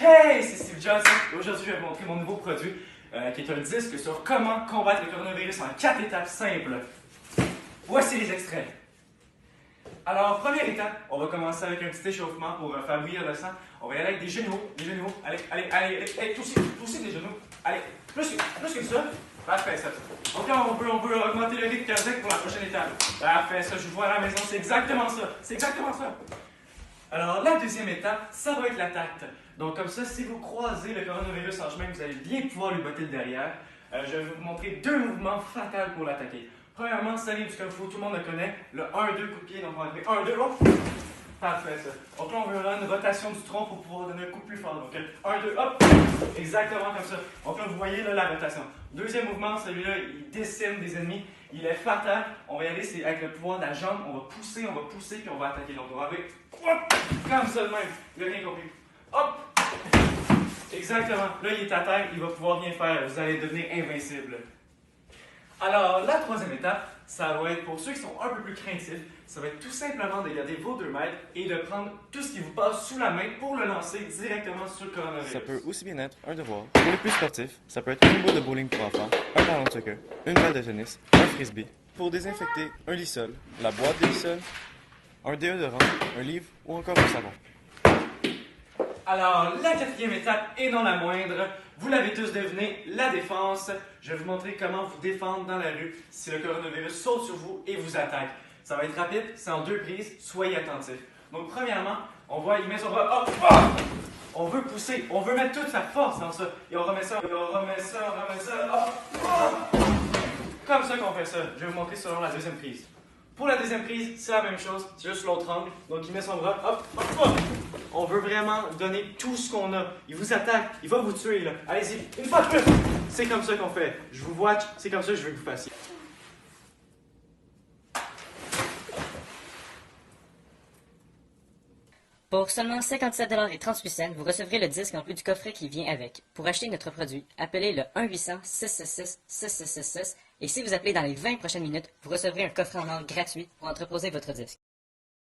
Hey, c'est Steve Johnson et aujourd'hui je vais vous montrer mon nouveau produit qui est un disque sur comment combattre le coronavirus en 4 étapes simples. Voici les extraits. Alors, première étape, on va commencer avec un petit échauffement pour faire bouillir le sang. On va y aller avec des genoux, allez, toussez des genoux. Allez, plus que ça. Parfait, ça. Ok, on peut augmenter le rythme cardiaque pour la prochaine étape. Parfait, ça, je vous vois à la maison, c'est exactement ça. Alors, la deuxième étape, ça va être la tacte. Donc, comme ça, si vous croisez le coronavirus en chemin, vous allez bien pouvoir lui botter le derrière. Je vais vous montrer 2 mouvements fatals pour l'attaquer. Premièrement, ça vient du Kung Fu, tout le monde le connaît. Le 1-2 coup de pied, donc on va arriver 1-2, hop! Parfait, ça. Donc là, on veut une rotation du tronc pour pouvoir donner un coup plus fort. Donc 1-2, hop! Exactement comme ça. Donc là, vous voyez là, la rotation. Deuxième mouvement, celui-là, il décime des ennemis. Il est fatal. On va y aller, c'est avec le pouvoir de la jambe. On va pousser, puis on va attaquer. Donc on va arriver, hop! Comme ça de même. Il n'a rien compris. Hop! Exactement. Là, il est à terre, il va pouvoir rien faire. Vous allez devenir invincible. Alors, la troisième étape, ça va être pour ceux qui sont un peu plus craintifs, ça va être tout simplement de garder vos 2 mètres et de prendre tout ce qui vous passe sous la main pour le lancer directement sur le coronavirus. Ça peut aussi bien être un devoir. Pour les plus sportifs, ça peut être une boule de bowling pour enfants, un ballon de soccer, une balle de tennis, un frisbee. Pour désinfecter, un lissol, la boîte de lissol, un déodorant, un livre ou encore un savon. Alors, la quatrième étape, et non la moindre, vous l'avez tous deviné, la défense. Je vais vous montrer comment vous défendre dans la rue si le coronavirus saute sur vous et vous attaque. Ça va être rapide, c'est en 2 prises, soyez attentifs. Donc, premièrement, on voit, il met son bras, hop, hop! On veut pousser, on veut mettre toute sa force dans ça. Et on remet ça, hop, hop! Comme ça qu'on fait ça. Je vais vous montrer selon la deuxième prise. Pour la deuxième prise, c'est la même chose, c'est juste l'autre angle. Donc, il met son bras, hop, hop, hop! On veut vraiment donner tout ce qu'on a. Il vous attaque, il va vous tuer, là. Allez-y, une fois de plus! C'est comme ça qu'on fait. Je vous watch, c'est comme ça que je veux que vous fassiez. Pour seulement 57,38 $, vous recevrez le disque en plus du coffret qui vient avec. Pour acheter notre produit, appelez le 1-800-666-6666 et si vous appelez dans les 20 prochaines minutes, vous recevrez un coffret en or gratuit pour entreposer votre disque.